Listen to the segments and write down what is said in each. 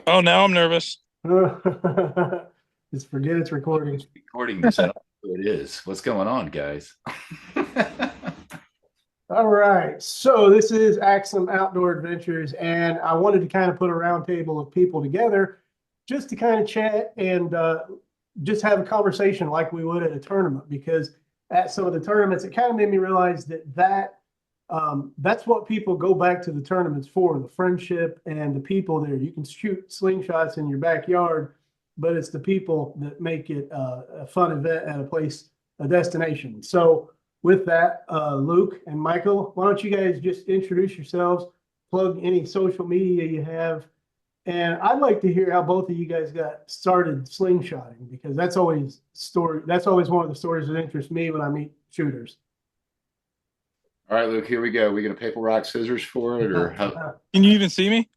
Oh, now I'm nervous. Just forget it's recording. It's recording this. I don't know who it is. What's going on, guys? All right. So this is Axsom Outdoor Adventures, and I wanted to kind of put a round table of people together just to kind of chat and just have a conversation like we would at a tournament. Because at some of the tournaments, it kind of made me realize that's what people go back to the tournaments for, the friendship and the people there. You can shoot slingshots in your backyard, but it's the people that make it a fun event at a place, a destination. So with that, Luke and Michael, why don't you guys just introduce yourselves, plug any social media you have, and I'd like to hear how both of you guys got started slingshotting because that's always story. That's always one of the stories that interests me when I meet shooters. All right, Luke, here we go. We gonna paper, rock, scissors for it, or how? Can you even see me?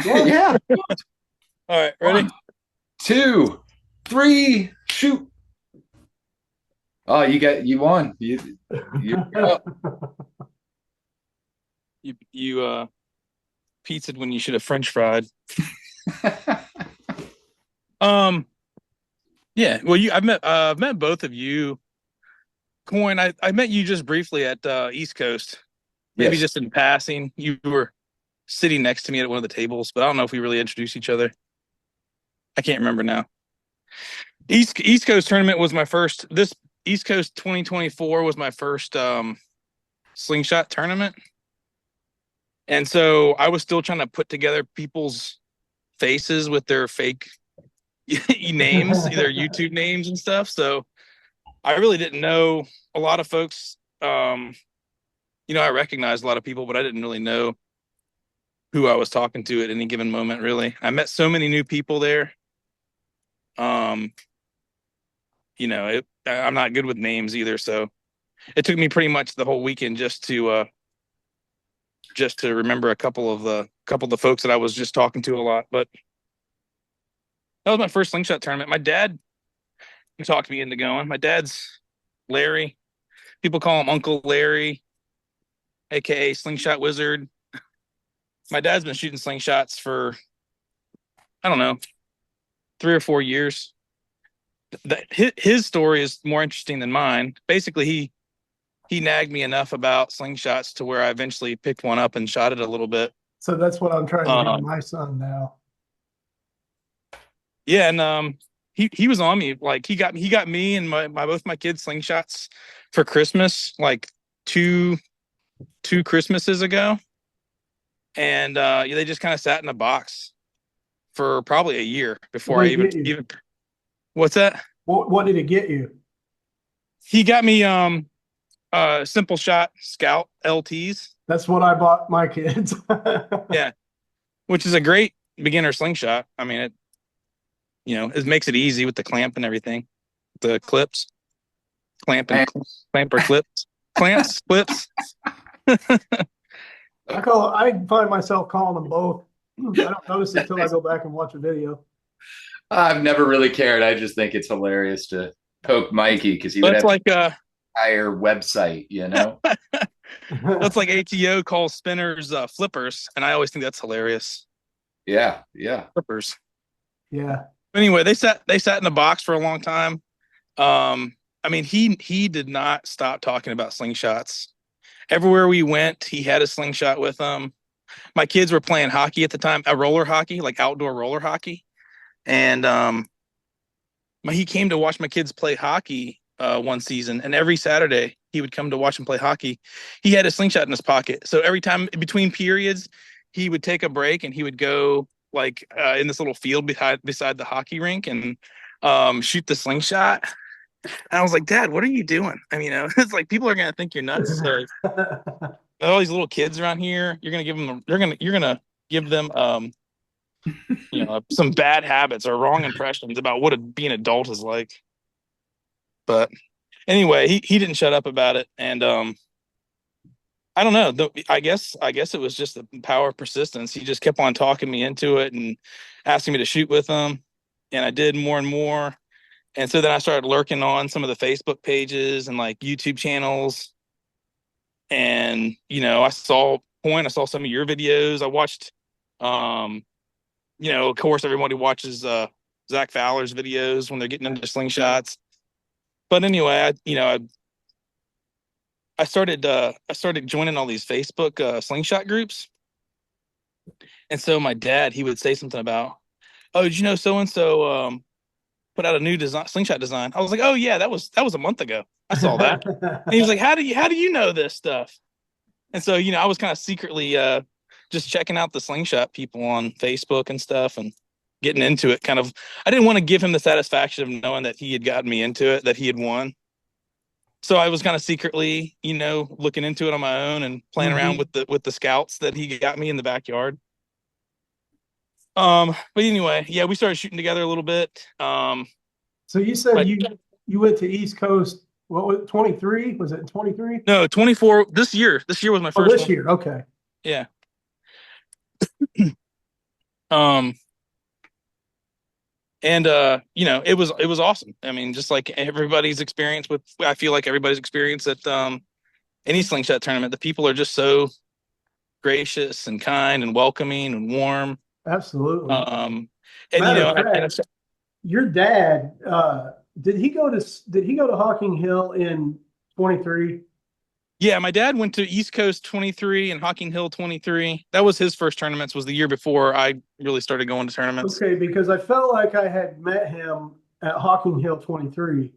Yeah. Yeah. All right, ready? One, two, three, shoot. Oh, you won. You're up. You pizzaed when you should have French fried. Um, yeah. Well, I've met both of you. Coin, I met you just briefly at East Coast, maybe Yes. just in passing. You were sitting next to me at one of the tables, but I don't know if we really introduced each other. I can't remember now. East Coast tournament was my first. This East Coast 2024 was my first slingshot tournament. And so I was still trying to put together people's faces with their fake names, their YouTube names and stuff. So I really didn't know a lot of folks. I recognized a lot of people, but I didn't really know who I was talking to at any given moment, really. I met so many new people there. Um, I'm not good with names either. So it took me pretty much the whole weekend just to remember a couple of the folks that I was just talking to a lot. But that was my first slingshot tournament. My dad talked me into going. My dad's Larry. People call him Uncle Larry, aka Slingshot Wizard. My dad's been shooting slingshots for I don't know 3 or 4 years. His story is more interesting than mine. Basically, he nagged me enough about slingshots to where I eventually picked one up and shot it a little bit. So that's what I'm trying to do with Uh, my son now. yeah, and he was on me like he got me and my both my kids slingshots for Christmas like two Christmases ago, and they just kind of sat in a box for probably a year before What I did he even get you? even. What's that? What did it get you? He got me Simple Shot Scout LTs. That's what I bought my kids. Yeah, which is a great beginner slingshot. I mean, it makes it easy with the clamp and everything. The clips, clamp and Man, clamp or clips, clamps, clips. I find myself calling them both. I don't notice it until I go back and watch a video. I've never really cared. I just think it's hilarious to poke Mikey because he would That's have an like entire website. that's like ATO calls spinners flippers, and I always think that's hilarious. Yeah, yeah. Flippers. Yeah. Anyway, they sat in the box for a long time. I mean, he did not stop talking about slingshots. Everywhere we went, he had a slingshot with him. My kids were playing hockey at the time, a roller hockey, like outdoor roller hockey, and he came to watch my kids play hockey one season, and every Saturday he would come to watch them play hockey. He had a slingshot in his pocket, so every time between periods, he would take a break and he would go like in this little field beside the hockey rink and shoot the slingshot. And I was like, Dad, what are you doing? I mean, it's like people are gonna think you're nuts. So all these little kids around here, you're gonna give them some bad habits or wrong impressions about what being an adult is like. But anyway, he didn't shut up about it, and I don't know. I guess it was just the power of persistence. He just kept on talking me into it and asking me to shoot with him, and I did more and more. And so then I started lurking on some of the Facebook pages and like YouTube channels, and I saw some of your videos. I watched um of course, everybody watches Zach Fowler's videos when they're getting into slingshots. But anyway, I started joining all these Facebook slingshot groups. And so my dad, he would say something about, "Oh, did you know so and so put out a new design, slingshot design?" I was like, "Oh yeah, that was a month ago. I saw that." And he was like, "How do you know this stuff?" And so, I was kind of secretly just checking out the slingshot people on Facebook and stuff and getting into it. Kind of, I didn't want to give him the satisfaction of knowing that he had gotten me into it, that he had won. So I was kind of secretly, looking into it on my own and playing around Mhm. with the scouts that he got me in the backyard. But anyway, yeah, we started shooting together a little bit. So you said But you went to East Coast, what was 23? Was it 23? no, 24 this year. This year was my Oh, first this one. year. Okay. Yeah. Um, and it was awesome. I mean, just like everybody's experience with, I feel like everybody's experience at any slingshot tournament, the people are just so gracious and kind and welcoming and warm. Absolutely. Um, and Matter of and fact, your dad, did he go to Hocking Hill in 23? yeah, my dad went to East Coast 23 and Hocking Hill 23. That was his first tournaments. Was the year before I really started going to tournaments. Okay, because I felt like I had met him at Hocking Hill 23.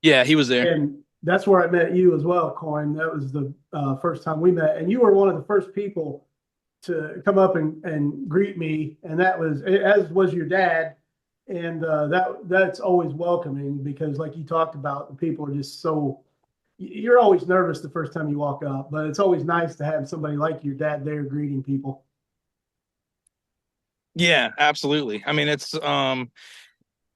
Yeah, he was there. And that's where I met you as well, Coin. That was the first time we met. And you were one of the first people to come up and greet me. And that was, as was your dad. And that's always welcoming because, like you talked about, the people are just so, you're always nervous the first time you walk up, but it's always nice to have somebody like your dad there greeting people. Yeah, absolutely. I mean, it's and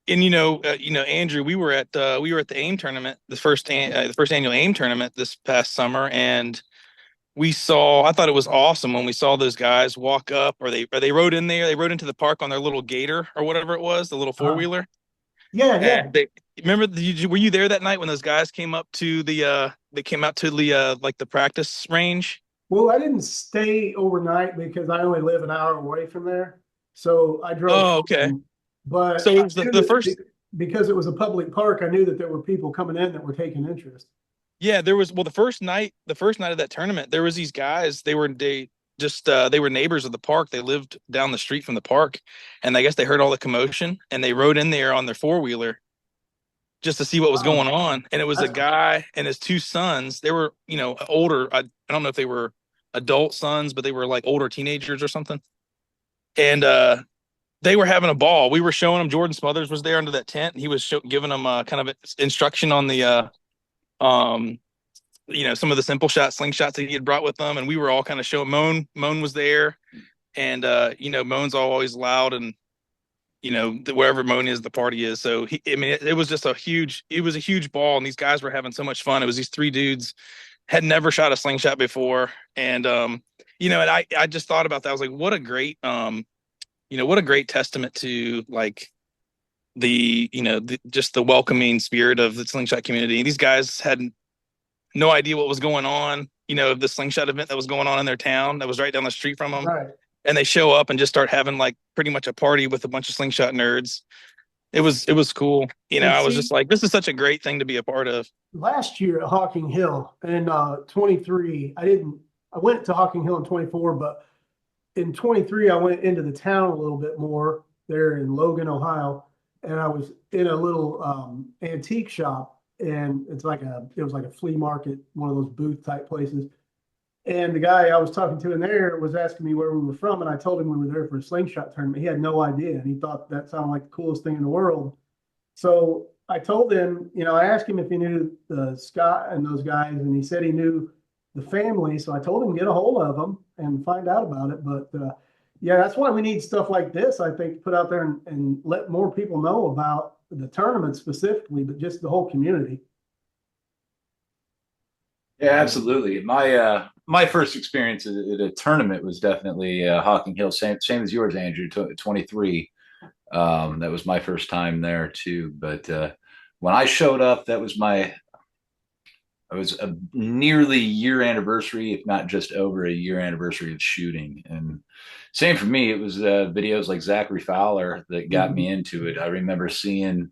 Andrew, we were at the AIM tournament, the first annual AIM tournament this past summer, and I thought it was awesome when we saw those guys walk up, or they rode in there, they rode into the park on their little gator or whatever it was, the little four Uh, wheeler. yeah, And yeah. they remember, were you there that night when those guys came up to they came out to the like the practice range? Well, I didn't stay overnight because I only live an hour away from there. So I drove Oh, okay. home. But So it I was knew the that first. because it was a public park, I knew that there were people coming in that were taking interest. Yeah, there was, well, the first night of that tournament, there was these guys. They were neighbors of the park. They lived down the street from the park, and I guess they heard all the commotion and they rode in there on their four wheeler just to see what was Wow, going on. And it was a that's guy and his two sons. They were, older. I don't know if they were adult sons, but they were like older teenagers or something. And they were having a ball. We were showing them. Jordan Smothers was there under that tent, and he was giving them kind of instruction on the um some of the simple shot slingshots that he had brought with them, and we were all kind of showing. Moan was there, and Moan's always loud, and wherever Moan is, the party is. So I mean, it was just a huge ball, and these guys were having so much fun. It was these three dudes had never shot a slingshot before, and and I just thought about that. I was like, what a great testament to like just the welcoming spirit of the slingshot community. These guys had no idea what was going on, of the slingshot event that was going on in their town that was right down the street from them. right. And they show up and just start having like pretty much a party with a bunch of slingshot nerds. It was cool. And I was just see, like, this is such a great thing to be a part of. last year at Hocking Hill in 23, I went to Hocking Hill in 24, but in 23, I went into the town a little bit more there in Logan, Ohio, and I was in a little antique shop, and it was like a flea market, one of those booth type places. And the guy I was talking to in there was asking me where we were from, and I told him we were there for a slingshot tournament. He had no idea, and he thought that sounded like the coolest thing in the world. So I told him, I asked him if he knew the Scott and those guys, and he said he knew the family. So I told him get a hold of them and find out about it. But yeah, that's why we need stuff like this, I think, to put out there and let more people know about the tournament specifically, but just the whole community. Yeah, absolutely. My first experience at a tournament was definitely Hocking Hill, same as yours, Andrew. 23. That was my first time there too. But when I showed up, it was a nearly year anniversary, if not just over a year anniversary of shooting, and Same for me. It was videos like Zachary Fowler that got Mhm. me into it. I remember seeing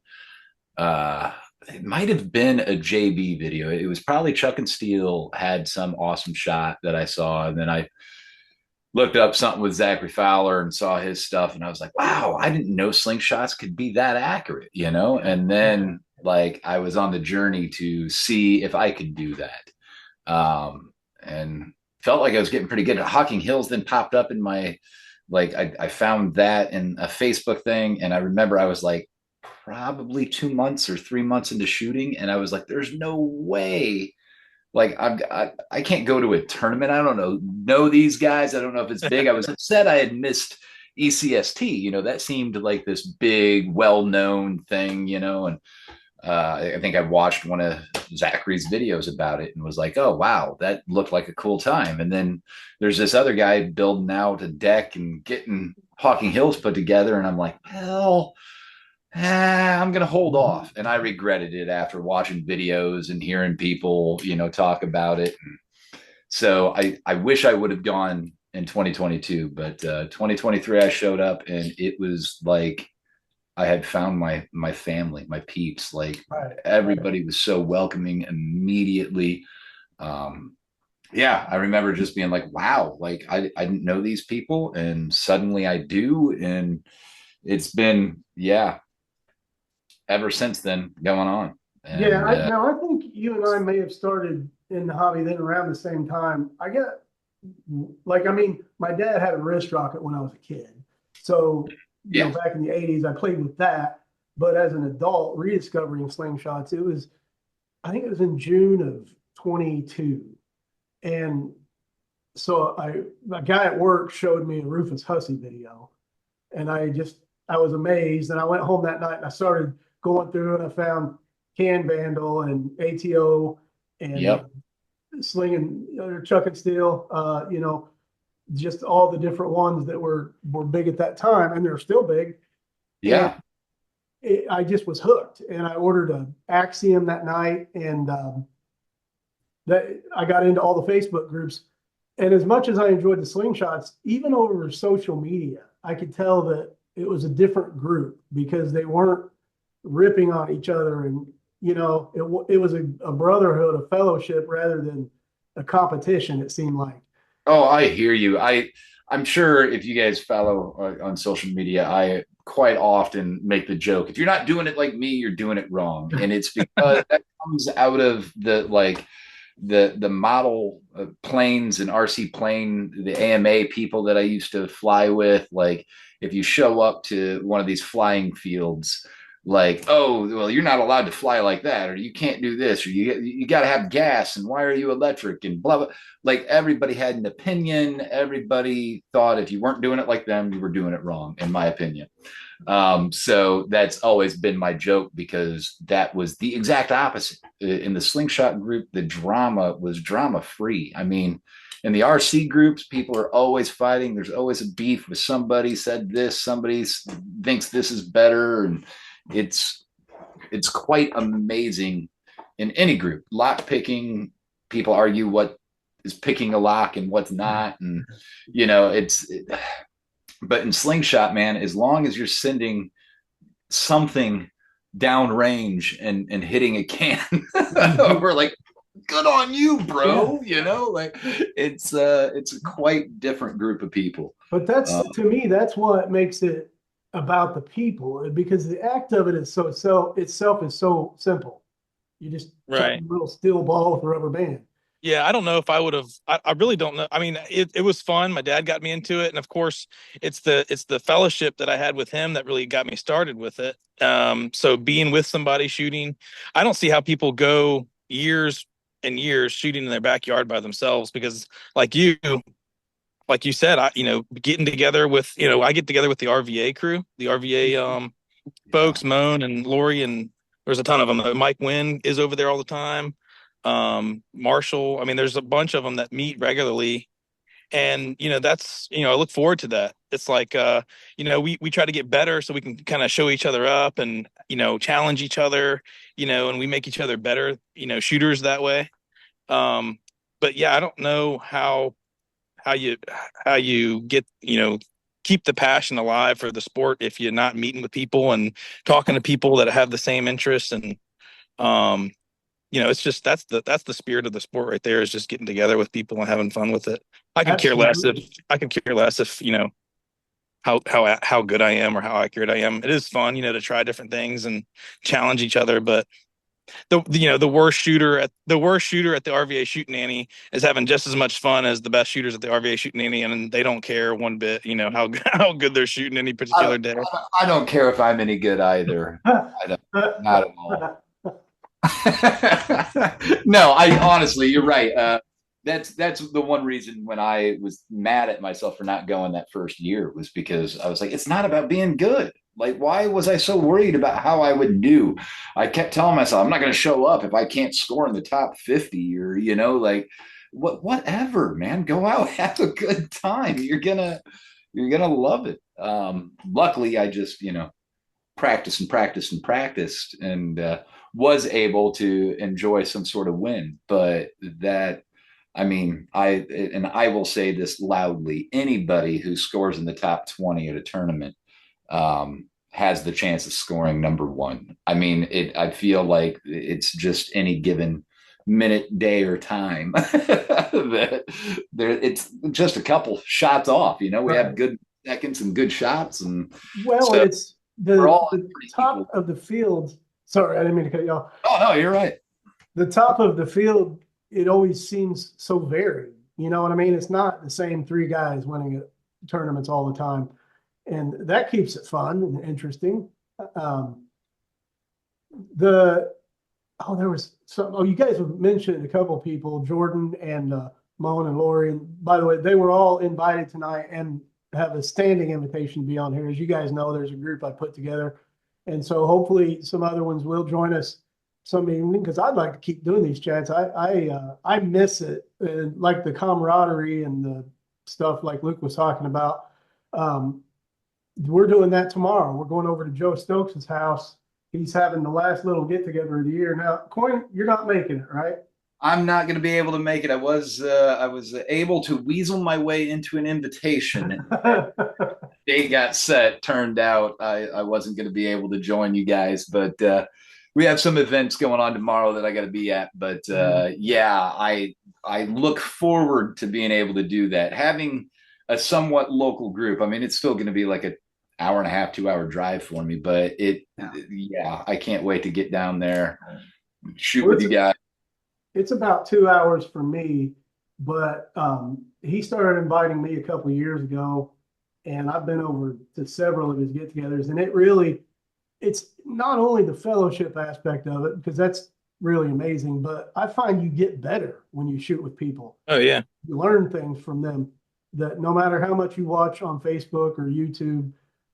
uh it might have been a JB video. It was probably Chuck and Steele had some awesome shot that I saw, and then I looked up something with Zachary Fowler and saw his stuff, and I was like, wow, I didn't know slingshots could be that accurate, you know? And then like I was on the journey to see if I could do that. And felt like I was getting pretty good. Hocking Hills then popped up in my like I found that in a Facebook thing, and I remember I was like probably 2 months or 3 months into shooting, and I was like, "There's no way." Like I can't go to a tournament. I don't know these guys. I don't know if it's big. I was upset I had missed ECST. You know, that seemed like this big, well known thing. You know, and I think I watched one of Zachary's videos about it and was like, oh, wow, that looked like a cool time. And then there's this other guy building out a deck and getting Hocking Hills put together. And I'm like, well, I'm going to hold off. And I regretted it after watching videos and hearing people, you know, talk about it. And so I wish I would have gone in 2022, but 2023, I showed up and it was like, I had found my family, my peeps. Like Right. everybody was so welcoming immediately. Um, yeah, I remember just being like, wow, like I didn't know these people, and suddenly I do, and it's been ever since then going on. Yeah, And now I think you and I may have started in the hobby then around the same time. I get like, I mean, my dad had a wrist rocket when I was a kid. So, yeah, back in the 80s, I played with that. But as an adult, rediscovering slingshots, I think it was in June of 22. And so a guy at work showed me a Rufus Hussey video. And I was amazed. And I went home that night and I started going through and I found Can Vandal and ATO and yep, slinging Chuck and Steel, just all the different ones that were big at that time, and they're still big. And yeah, I just was hooked, and I ordered a Axsom that night, and that I got into all the Facebook groups. And as much as I enjoyed the slingshots, even over social media, I could tell that it was a different group because they weren't ripping on each other, and it was a brotherhood, a fellowship rather than a competition. It seemed like. Oh, I hear you. I'm sure if you guys follow on social media, I quite often make the joke, if you're not doing it like me, you're doing it wrong. And it's because that comes out of the like the model planes and RC plane, the AMA people that I used to fly with. Like if you show up to one of these flying fields, like, oh, well, you're not allowed to fly like that, or you can't do this, or you got to have gas, and why are you electric, and blah blah. Like everybody had an opinion. Everybody thought if you weren't doing it like them, you were doing it wrong, in my opinion. So that's always been my joke because that was the exact opposite. In the slingshot group, the drama was drama free. I mean, in the RC groups, people are always fighting. There's always a beef with somebody said this, somebody thinks this is better. And it's, it's quite amazing in any group. Lock picking, people argue what is picking a lock and what's not. And, you know, but in slingshot, man, as long as you're sending something downrange and hitting a can, we're like, good on you, Yeah, bro. You know, like it's a quite different group of people. but that's Uh, to me, that's what makes it about the people because the act of it is so itself is so simple. You just chuck Right. a little steel ball with a rubber band. Yeah, I don't know if I would have. I really don't know. I mean, it was fun. My dad got me into it, and of course, it's the fellowship that I had with him that really got me started with it. So being with somebody shooting, I don't see how people go years and years shooting in their backyard by themselves because, like you said, getting together with, I get together with the RVA crew, the RVA yeah, folks, Moan and Lori, and there's a ton of them. Mike Wynn is over there all the time. Marshall. I mean, there's a bunch of them that meet regularly, and that's I look forward to that. It's like we try to get better so we can kind of show each other up and challenge each other, and we make each other better, shooters that way. But yeah, I don't know how you get, keep the passion alive for the sport if you're not meeting with people and talking to people that have the same interests. And um it's just that's the spirit of the sport right there, is just getting together with people and having fun with it. Absolutely. I could care less if how good I am or how accurate I am. It is fun, to try different things and challenge each other. But the worst shooter at the RVA shooting Annie is having just as much fun as the best shooters at the RVA shooting Annie, and they don't care one bit, how how good they're shooting any particular day. I don't care if I'm any good either. I don't, not at all. No, I honestly, you're right. That's the one reason when I was mad at myself for not going that first year was because I was like, it's not about being good. Like, why was I so worried about how I would do? I kept telling myself, I'm not going to show up if I can't score in the top 50 or, like whatever, man, go out, have a good time. You're gonna love it. Luckily I just, practiced and practiced and practiced and was able to enjoy some sort of win. But that, I mean, I will say this loudly: anybody who scores in the top 20 at a tournament has the chance of scoring number one. I mean, I feel like it's just any given minute, day, or time that it's just a couple shots off. We have good seconds and good shots, and Well, and so it's we're all the top of the field. Sorry, I didn't mean to cut you off. Oh no, you're right. The top of the field, it always seems so varied. You know what I mean? It's not the same three guys winning at tournaments all the time, and that keeps it fun and interesting. Um, the there was some. Oh, you guys have mentioned a couple of people, Jordan and Moan and Lori. And by the way, they were all invited tonight and have a standing invitation to be on here. As you guys know, there's a group I put together, and so hopefully some other ones will join us some evening, because I'd like to keep doing these chats. I miss it, and like the camaraderie and the stuff like Luke was talking about. Um, we're doing that tomorrow. We're going over to Joe Stokes' house. He's having the last little get together of the year. Now, Coin, you're not making it, right? I'm not going to be able to make it. I was able to weasel my way into an invitation. Date got set. Turned out I wasn't going to be able to join you guys, but we have some events going on tomorrow that I got to be at. But yeah, I look forward to being able to do that. Having a somewhat local group. I mean, it's still going to be like an hour and a half, 2 hour drive for me, but yeah, I can't wait to get down there, shoot with you guys. It's about 2 hours for me, but he started inviting me a couple of years ago, and I've been over to several of his get-togethers, and it's not only the fellowship aspect of it, because that's really amazing, but I find you get better when you shoot with people. Oh yeah. You learn things from them that no matter how much you watch on Facebook or YouTube,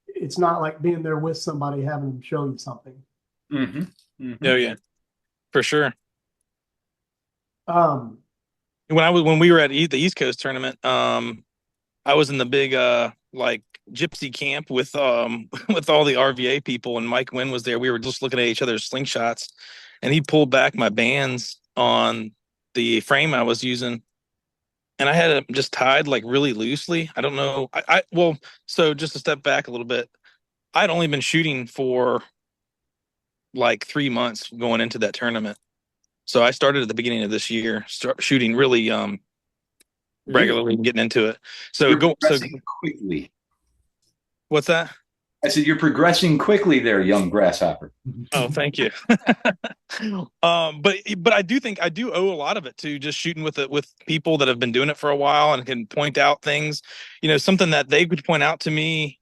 it's not like being there with somebody having them show you something. Mm-hmm. Mm-hmm. Oh yeah, for sure. Um, When we were at the East Coast tournament, I was in the big like gypsy camp with with all the RVA people, and Mike Wynn was there. We were just looking at each other's slingshots, and he pulled back my bands on the frame I was using, and I had it just tied like really loosely. I don't know. Well, so just to step back a little bit, I'd only been shooting for like 3 months going into that tournament. So I started at the beginning of this year, shooting really regularly and getting into it. So You're progressing quickly. What's that? I said you're progressing quickly there, young grasshopper. Oh, thank you. But I do think I do owe a lot of it to just shooting with people that have been doing it for a while and can point out things, something that they could point out to me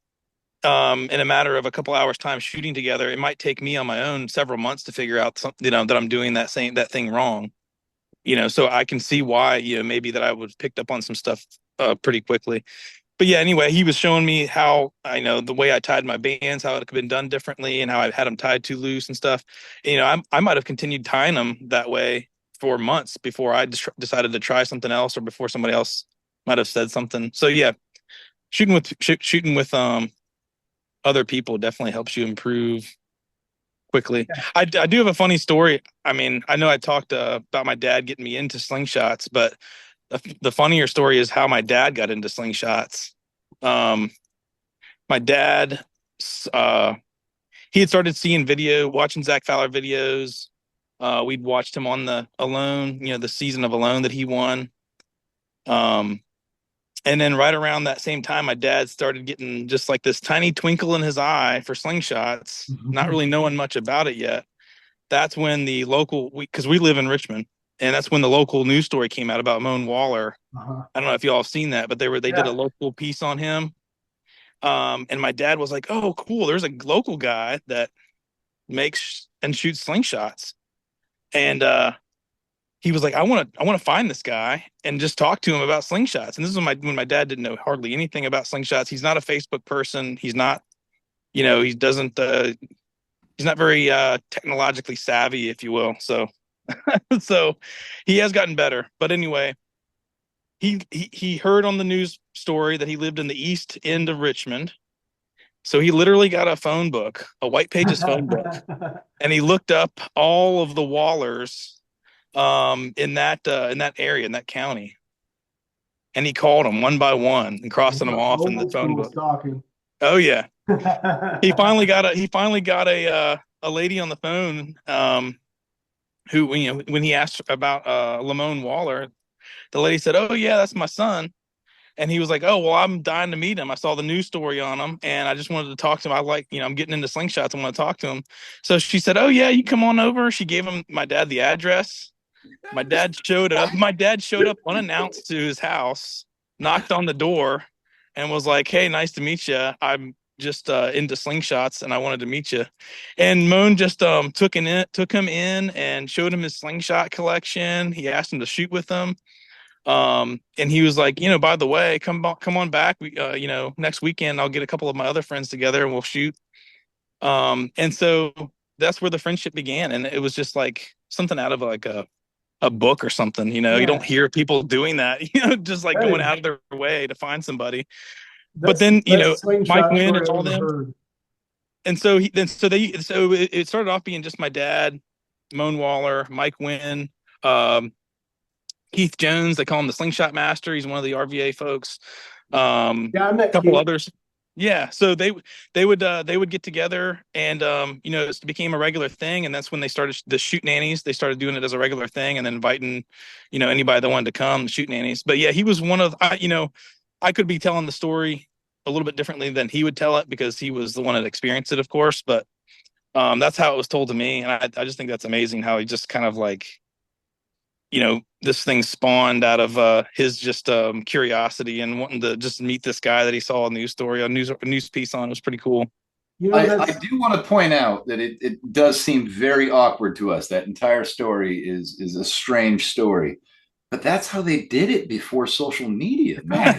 in a matter of a couple hours time shooting together. It might take me on my own several months to figure out something, that I'm doing that thing wrong. So I can see why, maybe that I would picked up on some stuff pretty quickly. But yeah, anyway, he was showing me how the way I tied my bands, how it could have been done differently, and how I had them tied too loose and stuff. I might have continued tying them that way for months before I decided to try something else, or before somebody else might have said something. So yeah, shooting with other people definitely helps you improve quickly. Yeah. I do have a funny story. I mean, I know I talked about my dad getting me into slingshots, but The funnier story is how my dad got into slingshots. My dad, uh, he had started seeing watching Zach Fowler videos. We'd watched him on the Alone, the season of Alone that he won. Um, and then right around that same time, my dad started getting just like this tiny twinkle in his eye for slingshots, not really knowing much about it yet. That's when the local, because we live in Richmond, and that's when the local news story came out about Moan Waller. I don't know if y'all have seen that, but they did a local piece on him. And my dad was like, "Oh, cool! There's a local guy that makes and shoots slingshots." And he was like, I want to find this guy and just talk to him about slingshots." And this is when my dad didn't know hardly anything about slingshots. He's not a Facebook person. He's not, he doesn't. He's not very technologically savvy, if you will. So, so he has gotten better. But anyway, he heard on the news story that he lived in the east end of Richmond. So he literally got a phone book, a White Pages phone book, and he looked up all of the Wallers in that area, in that county. And he called them one by one and crossing them off in the Old phone school book. stalking. Oh yeah. He finally got a lady on the phone who, when he asked about Lamone Waller, the lady said, "Oh yeah, that's my son." And he was like, "Oh, well, I'm dying to meet him. I saw the news story on him and I just wanted to talk to him. I'm getting into slingshots. I want to talk to him." So she said, "Oh yeah, you come on over." She gave him my dad the address. My dad showed up. My dad showed up unannounced to his house, knocked on the door, and was like, "Hey, nice to meet you. I'm just into slingshots, and I wanted to meet you." And Moan just took him in and showed him his slingshot collection. He asked him to shoot with him. And he was like, "By the way, come on back. We, next weekend I'll get a couple of my other friends together and we'll shoot." And so that's where the friendship began, and it was just like something out of like a book or something. You don't hear people doing that, just like going out of their way to find somebody. But then, Mike slingshot Wynn story and I've all ever them. heard. And so it started off being just my dad, Moan Waller, Mike Wynn, um, Keith Jones. They call him the Slingshot Master. He's one of the RVA folks. Yeah, I A met couple Keith. others. Yeah, so they would get together, and it became a regular thing, and that's when they started the shoot nannies. They started doing it as a regular thing, and then inviting, anybody that wanted to come, shoot nannies. But yeah, he was one of I could be telling the story a little bit differently than he would tell it because he was the one that experienced it, of course. But that's how it was told to me, and I just think that's amazing how he just kind of like, this thing spawned out of his just curiosity and wanting to just meet this guy that he saw a news story, a news piece on. It was pretty cool. I do want to point out that it does seem very awkward to us. That entire story is a strange story, but that's how they did it before social media, man.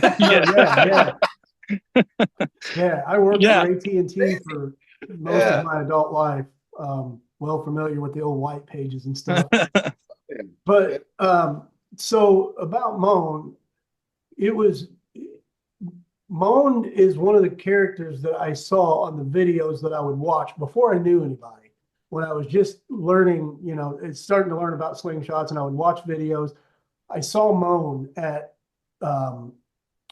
Yeah. I worked Yeah. for AT&T for most of my adult life. Well familiar with the old white pages and stuff. But so about Moan, Moan is one of the characters that I saw on the videos that I would watch before I knew anybody. When I was just learning, it's starting to learn about slingshots, and I would watch videos. I saw Moan at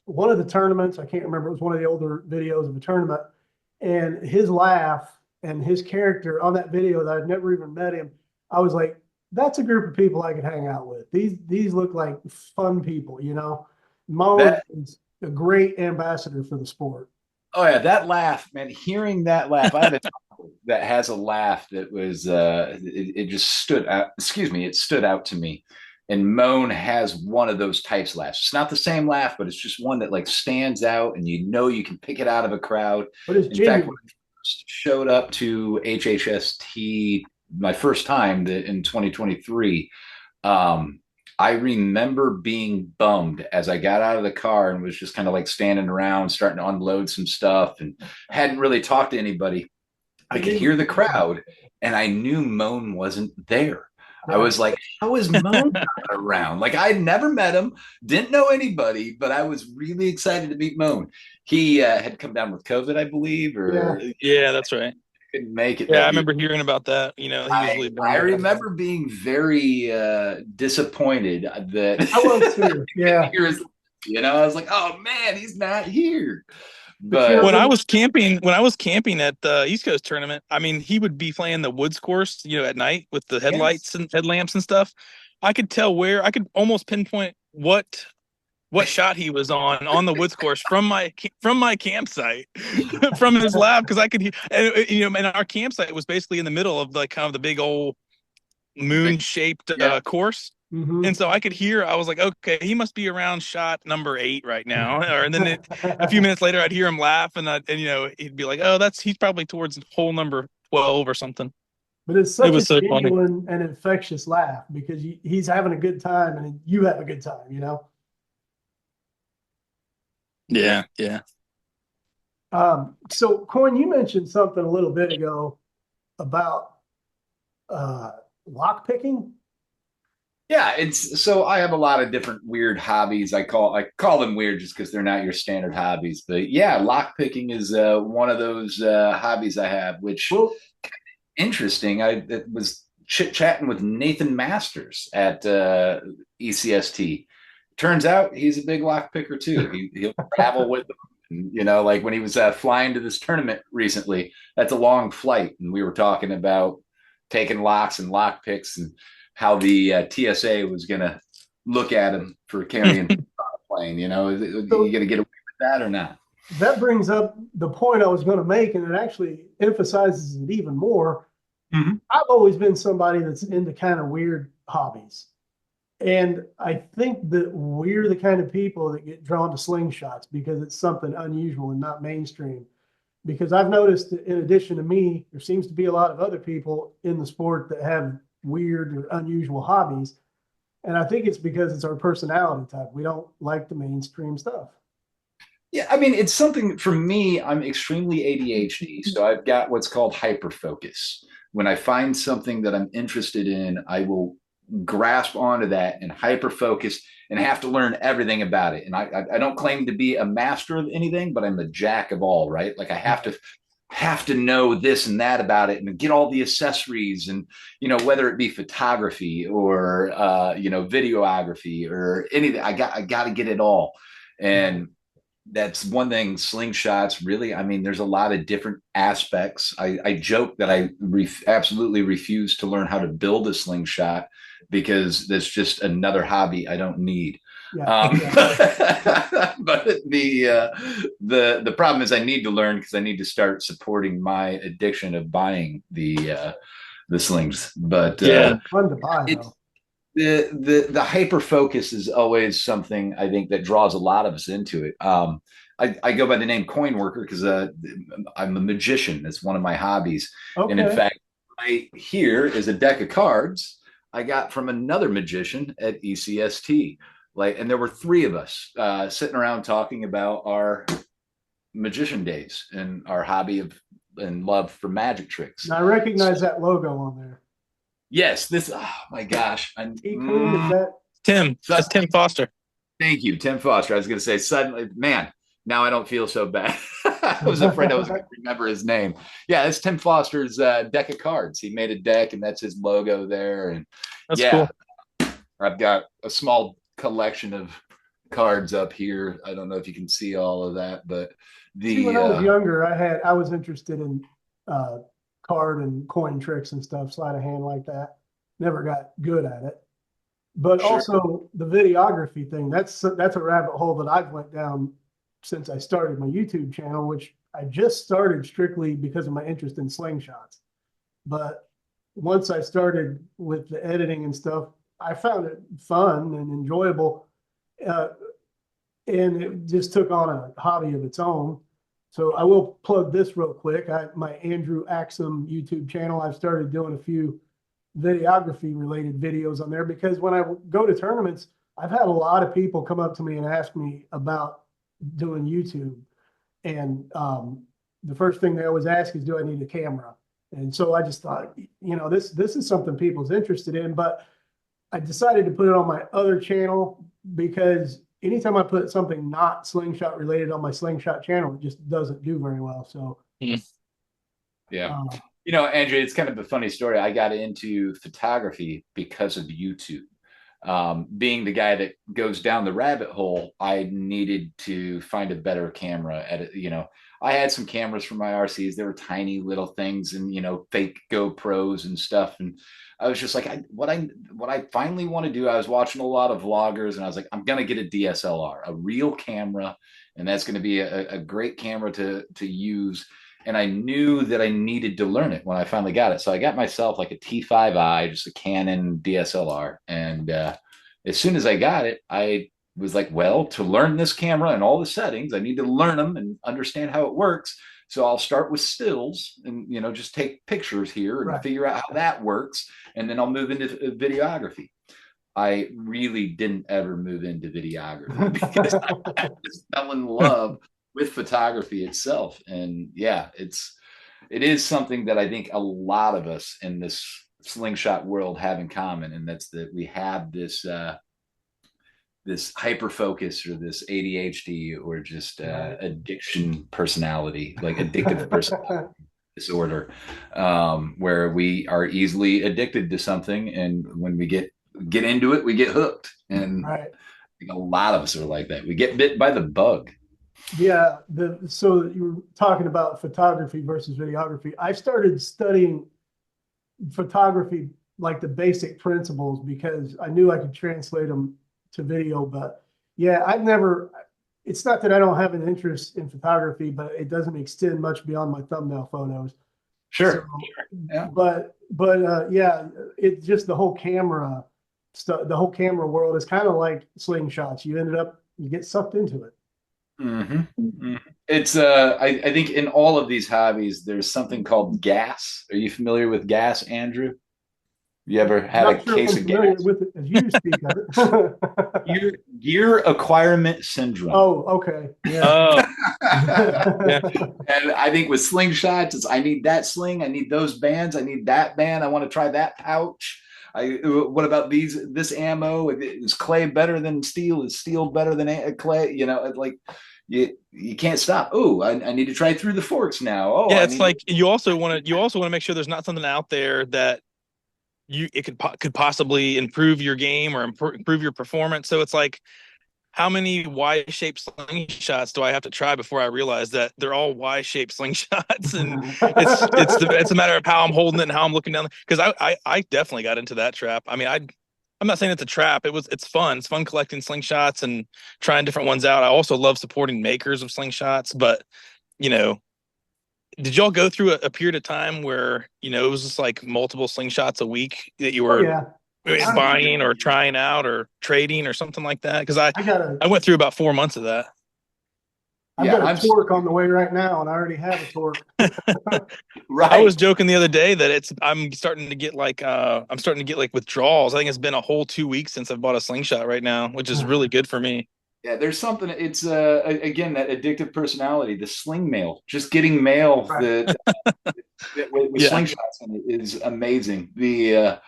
one of the tournaments. I can't remember. It was one of the older videos of a tournament, and his laugh and his character on that video that I'd never even met him. I was like, that's a group of people I could hang out with. These look like fun people, Moan is a great ambassador for the sport. Oh yeah, that laugh, man! Hearing that laugh, I had a that has a laugh that was it just stood out. Excuse me, it stood out to me. And Moan has one of those types of laughs. It's not the same laugh, but it's just one that like stands out, and you can pick it out of a crowd. But it's In fact, genuine. when I first showed up to HHST my first time in 2023, I remember being bummed as I got out of the car and was just kind of like standing around, starting to unload some stuff, and hadn't really talked to anybody. I could hear the crowd, and I knew Moan wasn't there. I was like, how is Moan not around? Like, I'd never met him, didn't know anybody, but I was really excited to meet Moan. He had come down with COVID, I believe, or Yeah, that's right. couldn't make it Yeah, I that year. remember hearing about that. You know, he was really I bummed out. remember being very disappointed that I was too. Yeah. I was like, oh man, he's not here. But you know, But When I was camping at the East Coast tournament, I mean, he would be playing the woods course, you know, at night with the headlights and headlamps and stuff. I could tell where I could almost pinpoint what shot he was on the woods course from my campsite, from his lab, because I could hear, and our campsite was basically in the middle of like kind of the big old moon shaped course. mhm. And so I could hear, I was like, okay, he must be around shot number 8 right now. And then a few minutes later, I'd hear him laugh, and he'd be like, oh, he's probably towards hole number 12 or something. But it's It such a was so funny. genuine and infectious laugh because he's having a good time and you have a good time, you know? Yeah, yeah. So Coin, you mentioned something a little bit ago about lock picking. yeah, it's so I have a lot of different weird hobbies. I call them weird just because they're not your standard hobbies. But yeah, lock picking is one of those hobbies I have, which Well, interesting. I was chit chatting with Nathan Masters at ECST. Turns out he's a big lock picker too. He'll travel with them. Like when he was flying to this tournament recently, that's a long flight, and we were talking about taking locks and lock picks and how the TSA was going to look at him for carrying on a plane. You going to get away with that or not? that brings up the point I was going to make, and it actually emphasizes it even more. Mhm. I've always been somebody that's into kind of weird hobbies. And I think that we're the kind of people that get drawn to slingshots because it's something unusual and not mainstream. Because I've noticed that in addition to me, there seems to be a lot of other people in the sport that have weird or unusual hobbies. And I think it's because it's our personality type. We don't like the mainstream stuff. Yeah, I mean, it's something for me. I'm extremely ADHD, so I've got what's called hyperfocus. When I find something that I'm interested in, I will grasp onto that and hyper focus and have to learn everything about it. And I don't claim to be a master of anything, but I'm a jack of all, right? Like I have to know this and that about it and get all the accessories and whether it be photography or videography or anything. I got to get it all. And that's one thing. Slingshots, really, I mean, there's a lot of different aspects. I joke that I absolutely refuse to learn how to build a slingshot because that's just another hobby I don't need. Yeah. But the problem is I need to learn because I need to start supporting my addiction of buying the slings. But Yeah. Fun to buy it's though. the hyper focus is always something I think that draws a lot of us into it. I go by the name Coinworker because I'm a magician. That's one of my hobbies. And in Okay. fact, here is a deck of cards I got from another magician at ECST. And there were 3 of us sitting around talking about our magician days and our hobby and love for magic tricks. Now I recognize that logo on there. Yes, oh my gosh. Coon, is that Tim. That's Tim Foster. Thank you, Tim Foster. I was going to say, suddenly, man, now I don't feel so bad. I was afraid I was going to remember his name. Yeah, it's Tim Foster's deck of cards. He made a deck, and that's his logo there. And That's cool. I've got a small collection of cards up here. I don't know if you can see all of that, but when I was younger, I was interested in card and coin tricks and stuff, sleight of hand like that. Never got good at it. But Sure. also the videography thing, that's a rabbit hole that I've went down since I started my YouTube channel, which I just started strictly because of my interest in slingshots. But once I started with the editing and stuff, I found it fun and enjoyable. And it just took on a hobby of its own. So I will plug this real quick. My Andrew Axsom YouTube channel, I've started doing a few videography related videos on there because when I go to tournaments, I've had a lot of people come up to me and ask me about doing YouTube. And the first thing they always ask is, do I need a camera? And so I just thought, this is something people's interested in, but I decided to put it on my other channel because anytime I put something not slingshot related on my slingshot channel, it just doesn't do very well. So yeah, Yeah. Uh, You know, Andrew, it's kind of a funny story. I got into photography because of YouTube. Being the guy that goes down the rabbit hole, I needed to find a better camera at it. You know, I had some cameras for my RCs. They were tiny little things and, you know, fake GoPros and stuff. And I was just like, what I finally want to do, I was watching a lot of vloggers and I was like, I'm going to get a DSLR, a real camera. And that's going to be a great camera to use, and I knew that I needed to learn it when I finally got it. So I got myself like a T5i, just a Canon DSLR. And as soon as I got it, I was like, well, to learn this camera and all the settings, I need to learn them and understand how it works. So I'll start with stills and, you know, just take pictures here and right. figure out how that works. And then I'll move into videography. I really didn't ever move into videography because I just fell in love with photography itself. And yeah, it is something that I think a lot of us in this slingshot world have in common, and that's that we have this hyper focus or this ADHD or just addiction personality, like addictive personality disorder, where we are easily addicted to something, and when we get into it, we get hooked. And Right. a lot of us are like that. We get bit by the bug. Yeah. So you were talking about photography versus videography. I started studying photography, like the basic principles, because I knew I could translate them to video. But yeah, it's not that I don't have an interest in photography, but it doesn't extend much beyond my thumbnail photos. Sure. So, Yeah. but yeah, it's just the whole camera stuff. The whole camera world is kind of like slingshots. You get sucked into it. Mm-hmm. Mm-hmm. It's I think in all of these hobbies, there's something called gas. Are you familiar with gas, Andrew? You ever had a Not sure if case I'm of familiar gas? with it as you speak of it. Gear acquirement syndrome. Oh, okay. Yeah. Oh, yeah. And I think with slingshots, it's I need that sling, I need those bands, I need that band, I want to try that pouch. What about this ammo? Is clay better than steel? Is steel better than clay? You know, like you can't stop. Oh, I need to try through the forks now. Oh, Yeah, I it's need to. like you also want to make sure there's not something out there that could possibly improve your game or improve your performance. So it's like, how many Y-shaped slingshots do I have to try before I realize that they're all Y-shaped slingshots? And it's a matter of how I'm holding it and how I'm looking down. Because I definitely got into that trap. I mean, I'm not saying it's a trap. It's fun. It's fun collecting slingshots and trying different ones out. I also love supporting makers of slingshots. But you know, did y'all go through a period of time where it was just like multiple slingshots a week that you Oh were yeah. buying or trying out or trading or something like that? Because I got a I went through about 4 months of that. I've Yeah, got a I'm torque on the way right now, and I already have a torque. I was right. joking the other day that I'm starting to get like withdrawals. I think it's been a whole 2 weeks since I've bought a slingshot right now, which is really good for me. Yeah, there's something. It's again that addictive personality, the sling mail, just getting mail Right. with Yeah. slingshots in it is amazing. Yeah,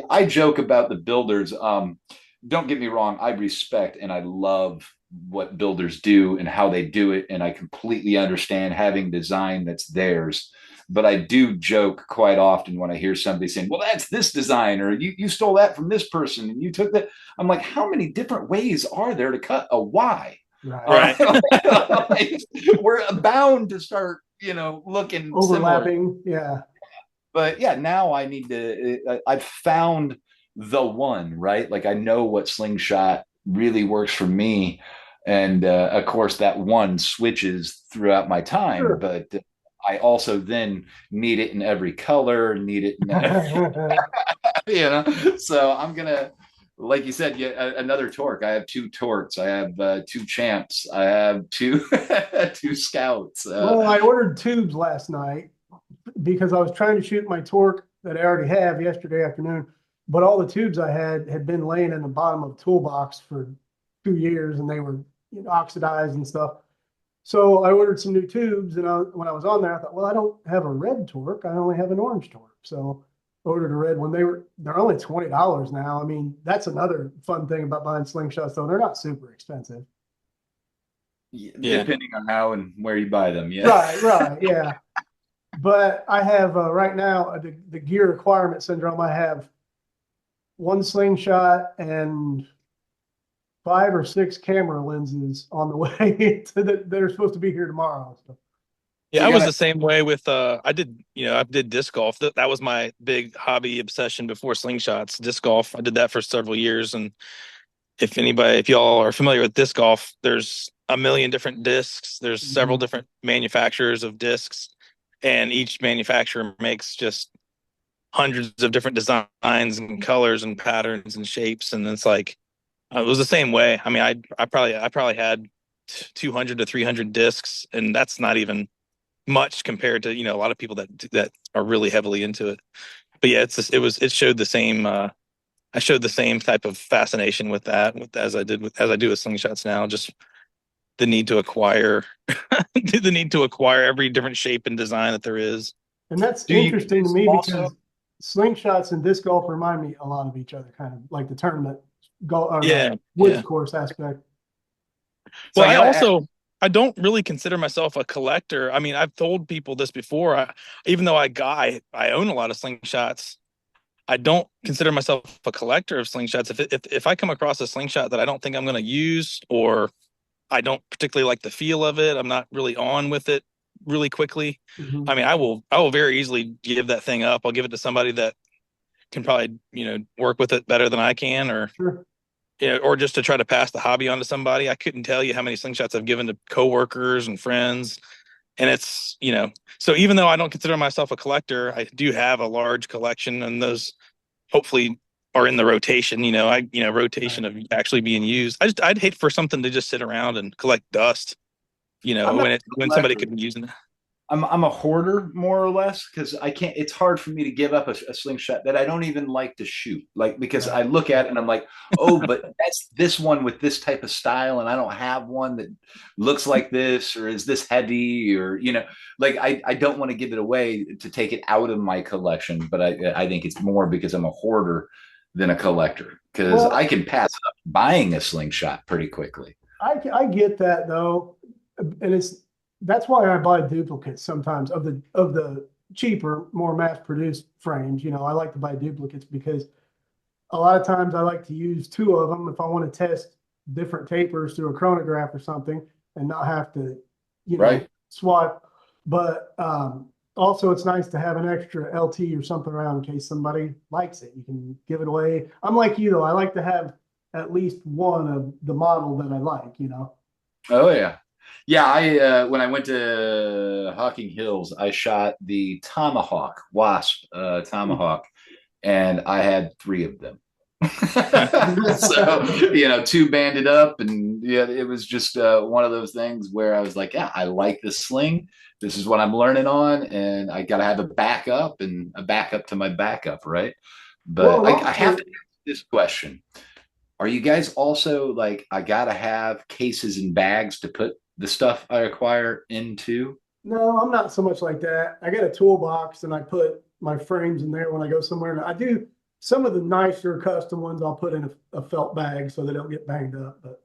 I joke about the builders. Don't get me wrong, I respect and I love what builders do and how they do it, and I completely understand having design that's theirs. But I do joke quite often when I hear somebody saying, "Well, that's this design," or "You stole that from this person and you took that." I'm like, how many different ways are there to cut a Y? Right. Right. Like, we're bound to start, looking similar. Overlapping. Yeah. But yeah, now I need to. I've found the one, right? Like I know what slingshot really works for me, and of course that one switches throughout my time. Sure. But I also then need it in every color, need it in So I'm gonna, like you said, another torque. I have two torques. I have two champs. I have two two scouts. Well, I ordered tubes last night because I was trying to shoot my torque that I already have yesterday afternoon, but all the tubes I had been laying in the bottom of the toolbox for 2 years, and they were oxidized and stuff. So I ordered some new tubes, and when I was on there, I thought, well, I don't have a red torque. I only have an orange torque. So I ordered a red one. They're only $20 now. I mean, that's another fun thing about buying slingshots, though. They're not super expensive. Yeah. Depending on how and where you buy them. Yeah. Right, yeah. But I have right now the gear requirement syndrome. I have one slingshot and 5 or 6 camera lenses on the way they're supposed to be here tomorrow. So. Yeah, We I was got the same way with I did disc golf. That was my big hobby obsession before slingshots, disc golf. I did that for several years. And if y'all are familiar with disc golf, there's a million different discs. There's several different manufacturers of discs, and each manufacturer makes just hundreds of different designs and colors and patterns and shapes. And it's like it was the same way. I mean, I probably had 200 to 300 discs, and that's not even much compared to a lot of people that are really heavily into it. But yeah, it showed the same. I showed the same type of fascination with that as I do with slingshots now. Just the need to acquire the need to acquire every different shape and design that there is. And that's do you interesting to guys me also? because slingshots and disc golf remind me a lot of each other, kind of like the tournament golf or Yeah, woods yeah. course aspect. So Well, I gotta ask, I don't really consider myself a collector. I mean, I've told people this before. Even though I own a lot of slingshots, I don't consider myself a collector of slingshots. If I come across a slingshot that I don't think I'm going to use, or I don't particularly like the feel of it, I'm not really on with it really quickly. Mhm. I mean, I will very easily give that thing up. I'll give it to somebody that can probably work with it better than I can, or Sure. or just to try to pass the hobby on to somebody. I couldn't tell you how many slingshots I've given to coworkers and friends. And it's, so even though I don't consider myself a collector, I do have a large collection, and those hopefully are in the rotation, Right. rotation of actually being used. I'd hate for something to just sit around and collect dust, I'm not a when somebody collector. could be using it. I'm a hoarder more or less because I can't. It's hard for me to give up a slingshot that I don't even like to shoot. Like because Right. I look at it and I'm like, oh, but that's this one with this type of style, and I don't have one that looks like this or is this heavy or like I don't want to give it away to take it out of my collection. But I think it's more because I'm a hoarder than a collector because I Well, can pass up buying a slingshot pretty quickly. I get that though, and that's why I buy duplicates sometimes of the cheaper, more mass produced frames. I like to buy duplicates because a lot of times I like to use 2 of them if I want to test different tapers through a chronograph or something and not have to, Right. swap. But also it's nice to have an extra LT or something around in case somebody likes it. You can give it away. I'm like you though. I like to have at least one of the model that I like. Oh yeah. Yeah, I when I went to Hocking Hills, I shot the Tomahawk Wasp Tomahawk, and I had 3 of them. So two banded up, and yeah, it was just one of those things where I was like, yeah, I like this sling. This is what I'm learning on, and I got to have a backup and a backup to my backup, right? Well, But and I have to also, ask this question: are you guys also like, I gotta have cases and bags to put the stuff I acquire into? no, I'm not so much like that. I got a toolbox and I put my frames in there when I go somewhere. And I do some of the nicer custom ones I'll put in a felt bag so they don't get banged up. But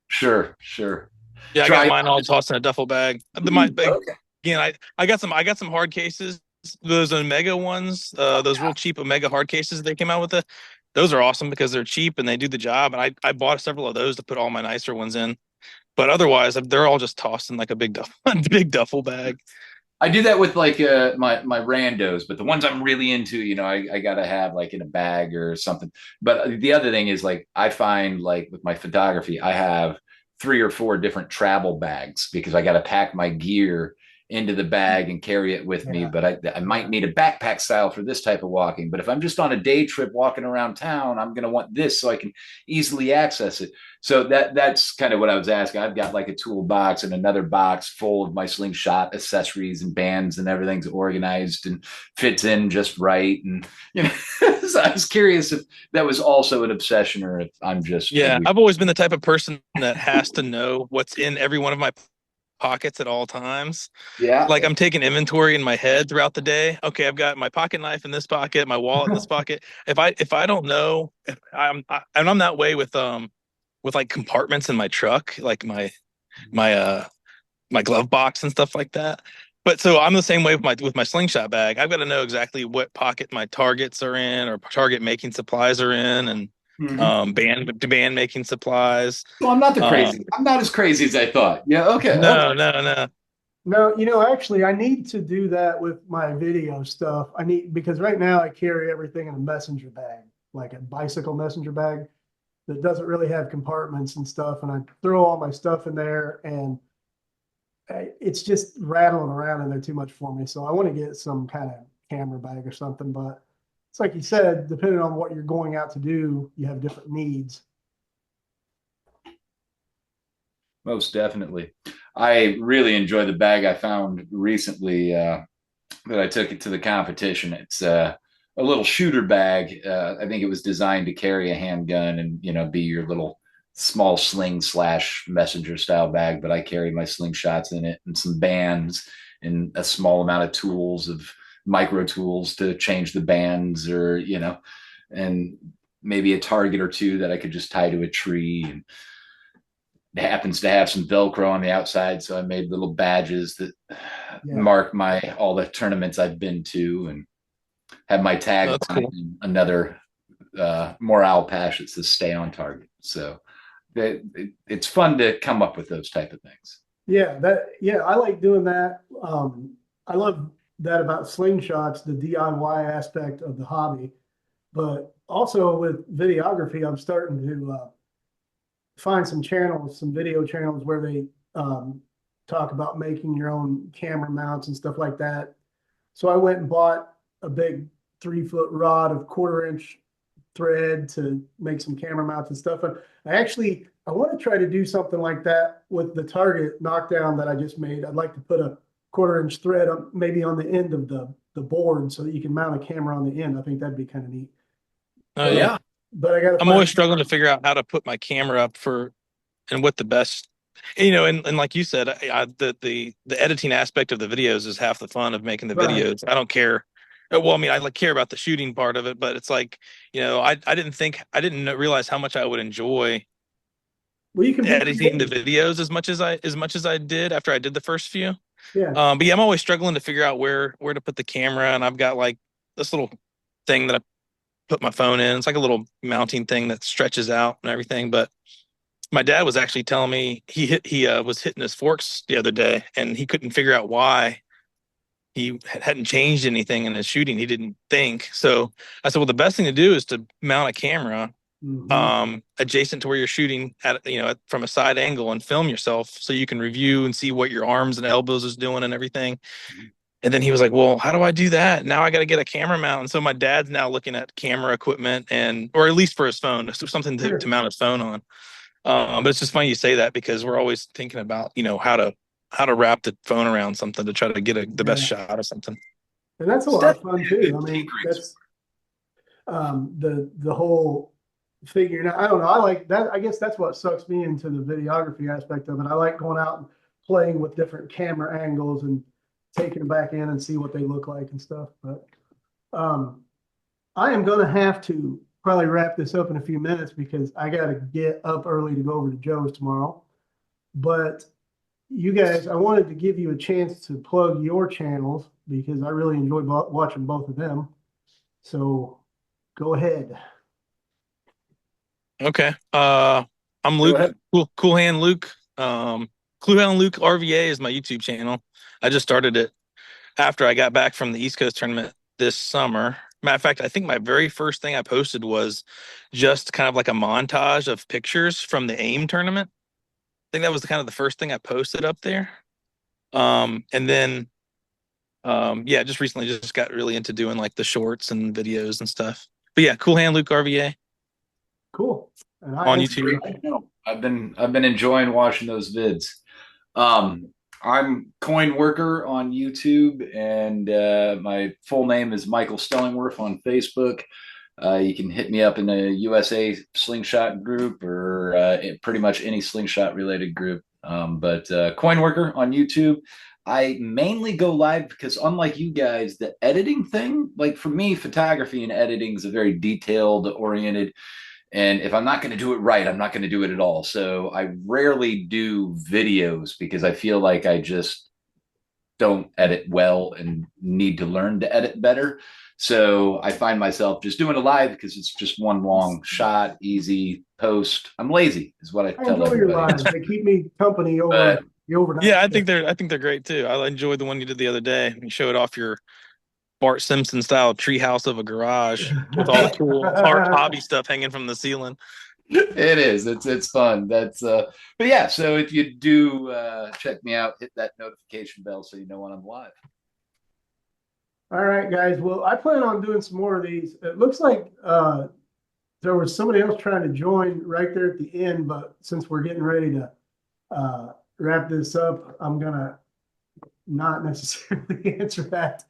Sure, sure. Yeah, I got Try. mine all tossed in a duffel bag. Okay. Again, I got some hard cases. Those Omega ones, those real cheap Omega hard cases they came out with. Those are awesome because they're cheap and they do the job. And I bought several of those to put all my nicer ones in. But otherwise, they're all just tossed in like a big big duffel bag. I do that with like my randos, but the ones I'm really into, I gotta have like in a bag or something. But the other thing is like I find like with my photography, I have 3 or 4 different travel bags because I gotta pack my gear into the bag and carry it with me. yeah, But I might yeah. need a backpack style for this type of walking. But if I'm just on a day trip walking around town, I'm gonna want this so I can easily access it. So that's kind of what I was asking. I've got like a toolbox and another box full of my slingshot accessories and bands, and everything's organized and fits in just right. And so I was curious if that was also an obsession or if I'm just a Yeah, weird. I've always been the type of person that has to know what's in every one of my pockets at all times. Yeah. Like I'm taking inventory in my head throughout the day. Okay, I've got my pocket knife in this pocket, my wallet in this pocket. If I don't know, and I'm that way with like compartments in my truck, like my my glove box and stuff like that. But so I'm the same way with my slingshot bag. I've got to know exactly what pocket my targets are in, or target making supplies are in, and Mhm. band making supplies. So I'm not the Um, crazy. I'm not as crazy as I thought. Yeah. Okay. Okay. no, no, no. No, actually, I need to do that with my video stuff. I need because right now I carry everything in a messenger bag, like a bicycle messenger bag that doesn't really have compartments and stuff. And I throw all my stuff in there, and it's just rattling around in there too much for me. So I want to get some kind of camera bag or something. But it's like you said, depending on what you're going out to do, you have different needs. Most definitely. I really enjoy the bag I found recently that I took it to the competition. It's a little shooter bag. I think it was designed to carry a handgun and be your little small sling slash messenger style bag. But I carry my slingshots in it and some bands and a small amount of tools of micro tools to change the bands or and maybe a target or two that I could just tie to a tree. And it happens to have some Velcro on the outside, so I made little badges that Yeah. mark my all the tournaments I've been to, and have my No, tag that's on it cool. and another morale patch that says "Stay on target." So it's fun to come up with those type of things. Yeah, I like doing that. I love that about slingshots, the DIY aspect of the hobby. But also with videography, I'm starting to find some channels, some video channels where they talk about making your own camera mounts and stuff like that. So I went and bought a big 3 foot rod of 1/4 inch thread to make some camera mounts and stuff. And I want to try to do something like that with the target knockdown that I just made. I'd like to put a 1/4 inch thread maybe on the end of the board so that you can mount a camera on the end. I think that'd be kind of neat. Oh But yeah. Yeah. but I got to I'm always find. struggling to figure out how to put my camera up for and what the best, and like you said, the editing aspect of the videos is half the fun of making the Right. videos. I don't care. Well, I mean, I like care about the shooting part of it, but it's like, I didn't realize how much I would enjoy Well, you can be editing the creative. videos as much as I did after I did the first few. Yeah. But yeah, I'm always struggling to figure out where to put the camera, and I've got like this little thing that I put my phone in. It's like a little mounting thing that stretches out and everything. But my dad was actually telling me he was hitting his forks the other day, and he couldn't figure out why he hadn't changed anything in his shooting. He didn't think so. I said, well, the best thing to do is to mount a camera Hmm. adjacent to where you're shooting from a side angle and film yourself so you can review and see what your arms and elbows is doing and everything. And then he was like, well, how do I do that? Now I got to get a camera mount. And so my dad's now looking at camera equipment, or at least for his phone, so something to Sure. mount his phone on. But it's just funny you say that because we're always thinking about, how to wrap the phone around something to try to get the best Yeah. shot of something. And that's a It's lot of definitely fun a too. good I mean, tinkering sport. that's the whole figuring out. I don't know. I like that. I guess that's what sucks me into the videography aspect of it. I like going out and playing with different camera angles and taking them back in and see what they look like and stuff. But um, I am going to have to probably wrap this up in a few minutes because I got to get up early to go over to Joe's tomorrow. But you guys, I wanted to give you a chance to plug your channels because I really enjoy watching both of them. So go ahead. Okay. I'm Go Luke. ahead. Cool Hand Luke. Cool Hand Luke RVA is my YouTube channel. I just started it after I got back from the East Coast tournament this summer. Matter of fact, I think my very first thing I posted was just kind of like a montage of pictures from the AIM tournament. I think that was kind of the first thing I posted up there. And then yeah, just recently just got really into doing like the shorts and videos and stuff. But yeah, Cool Hand Luke RVA Cool. And I on am. That's YouTube. great to know. I've been enjoying watching those vids. I'm Coinworker on YouTube, and my full name is Michael Stellingworth on Facebook. You can hit me up in the USA Slingshot group or pretty much any slingshot related group. But Coinworker on YouTube. I mainly go live because, unlike you guys, the editing thing, like for me, photography and editing is a very detailed oriented. And if I'm not going to do it right, I'm not going to do it at all. So I rarely do videos because I feel like I just don't edit well and need to learn to edit better. So I find myself just doing a live because it's just one long shot, easy post. I'm lazy, is what I I tell enjoy your everybody. lives. They keep me company over But the overnight. Yeah, I think they're great too. I enjoyed the one you did the other day. You showed off your Bart Simpson style treehouse of a garage with all the cool hobby stuff hanging from the ceiling. it is. It's fun. That's but yeah, so if you do check me out, hit that notification bell so you know when I'm live. All right, guys. Well, I plan on doing some more of these. It looks like there was somebody else trying to join right there at the end, but since we're getting ready to wrap this up, I'm gonna not necessarily answer that.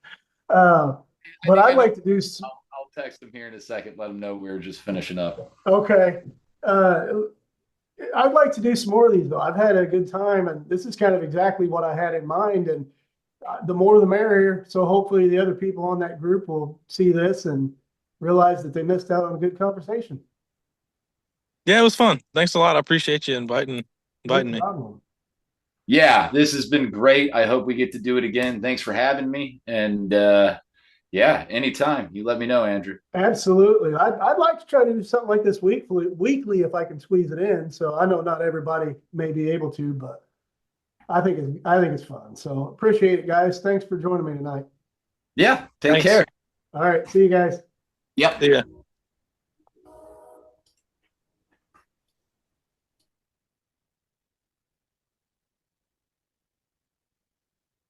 But I'd like to do some. I'll text him here in a second, let him know we're just finishing up. Okay. I'd like to do some more of these though. I've had a good time, and this is kind of exactly what I had in mind. And the more the merrier. So hopefully the other people on that group will see this and realize that they missed out on a good conversation. Yeah, it was fun. Thanks a lot. I appreciate you inviting No me. problem. Yeah, this has been great. I hope we get to do it again. Thanks for having me. And yeah, anytime. You let me know, Andrew. Absolutely. I'd like to try to do something like this weekly if I can squeeze it in. So I know not everybody may be able to, but I think it's fun. So appreciate it, guys. Thanks for joining me tonight. Yeah, take Thanks. care. All right. See you guys. Yep. See ya.